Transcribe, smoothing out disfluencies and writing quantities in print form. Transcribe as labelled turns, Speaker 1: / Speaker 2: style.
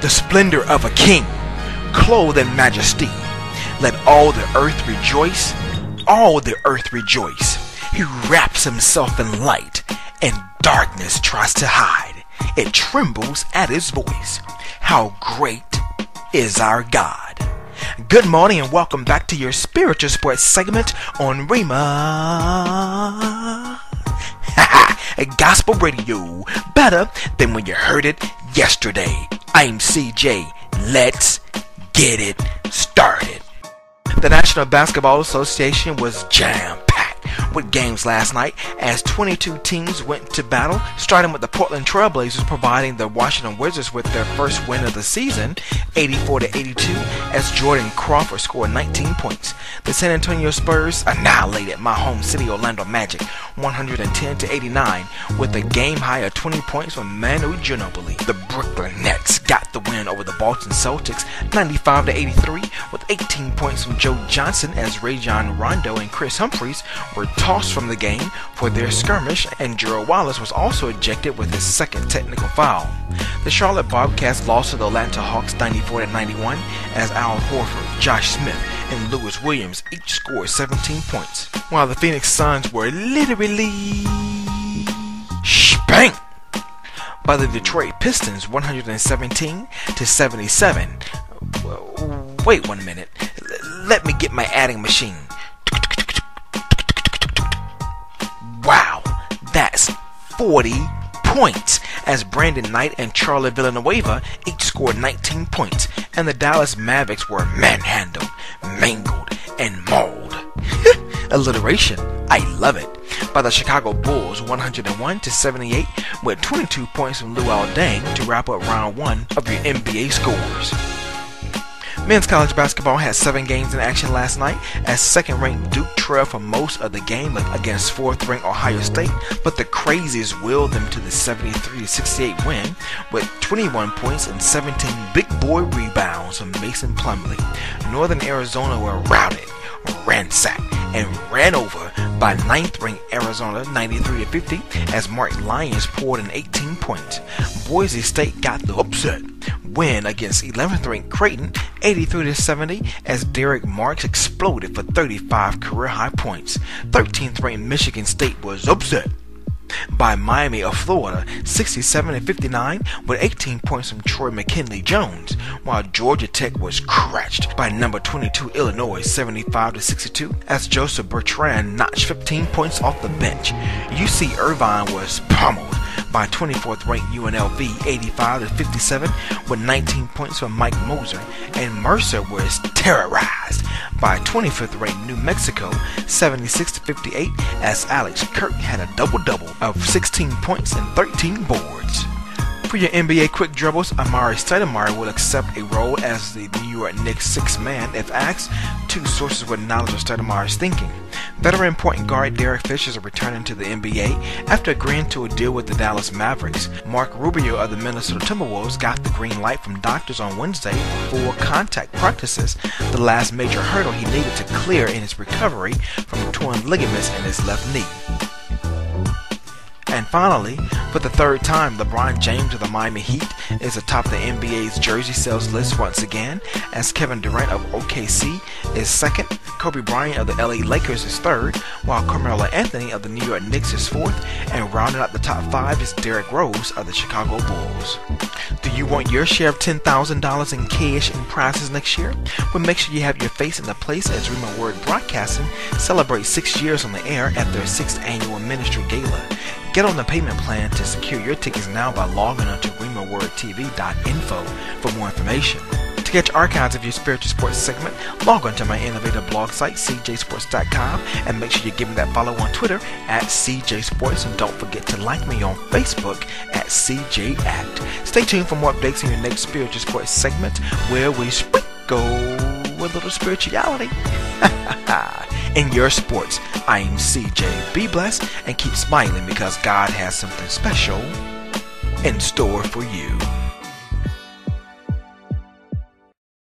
Speaker 1: the splendor of a king, clothed in majesty. Let all the earth rejoice, all the earth rejoice. He wraps himself in light, and darkness tries to hide. It trembles at his voice. How great is our God. Good morning and welcome back to your spiritual sports segment on Rhema Gospel Radio. Better than when you heard it yesterday. I'm CJ. Let's get it started. The National Basketball Association was jam-packed with games last night as 22 teams went to battle, starting with the Portland Trailblazers providing the Washington Wizards with their first win of the season, 84-82, as Jordan Crawford scored 19 points. The San Antonio Spurs annihilated my home city Orlando Magic 110-89 with a game high of 20 points from Manu Ginobili. The Brooklyn Nets got the win over the Boston Celtics 95-83 with 18 points from Joe Johnson as Rajon Rondo and Chris Humphries were tossed from the game for their skirmish, and Gerald Wallace was also ejected with his second technical foul. The Charlotte Bobcats lost to the Atlanta Hawks 94-91 as Al Horford, Josh Smith, and Lewis Williams each scored 17 points, while the Phoenix Suns were literally spanked by the Detroit Pistons 117-77. Wait 1 minute. Let me get my adding machine. Wow, that's 40 points as Brandon Knight and Charlie Villanueva each scored 19 points, and the Dallas Mavericks were manhandled, mangled, and mauled. Alliteration, I love it. By the Chicago Bulls 101-78 with 22 points from Luol Deng to wrap up round 1 of your NBA scores. Men's college basketball had 7 games in action last night as second-ranked Duke trailed for most of the game against 4th-ranked Ohio State, but the Crazies willed them to the 73-68 win with 21 points and 17 big boy rebounds from Mason Plumlee. Northern Arizona were routed, ransacked, and ran over by 9th-ranked Arizona 93-50 as Mark Lyons poured in 18 points. Boise State got the upset win against 11th-ranked Creighton 83-70 as Derek Marks exploded for 35 career-high points. 13th-ranked Michigan State was upset by Miami of Florida 67-59 with 18 points from Troy McKinley Jones, while Georgia Tech was crushed by number 22 Illinois 75-62 as Joseph Bertrand notched 15 points off the bench. UC Irvine was pummeled by 24th-ranked UNLV 85-57 with 19 points from Mike Moser, and Mercer was terrorized by 25th-ranked New Mexico 76-58 as Alex Kirk had a double-double of 16 points and 13 boards. For your NBA quick dribbles, Amari Stoudemire will accept a role as the New York Knicks sixth man if asked, 2 sources with knowledge of Stoudemire's thinking. Veteran point guard Derek Fisher is returning to the NBA after agreeing to a deal with the Dallas Mavericks. Mark Rubio of the Minnesota Timberwolves got the green light from doctors on Wednesday for full contact practices, the last major hurdle he needed to clear in his recovery from torn ligaments in his left knee. And finally, for the 3rd time, LeBron James of the Miami Heat is atop the NBA's jersey sales list once again, as Kevin Durant of OKC is 2nd, Kobe Bryant of the LA Lakers is 3rd, while Carmelo Anthony of the New York Knicks is 4th, and rounding out the top 5 is Derrick Rose of the Chicago Bulls. Do you want your share of $10,000 in cash and prizes next year? Well, make sure you have your face in the place as Rhema Word Broadcasting celebrates 6 years on the air at their 6th annual ministry gala. Get on the payment plan to secure your tickets now by logging on to RhemaWordTV.info for more information. To catch archives of your spiritual sports segment, log on to my innovative blog site, CJSports.com, and make sure you give me that follow on Twitter at CJSports, and don't forget to like me on Facebook at CJAct. Stay tuned for more updates in your next spiritual sports segment, where we sprinkle a little spirituality in your sports. I'm CJ. Be blessed and keep smiling because God has something special in store for you.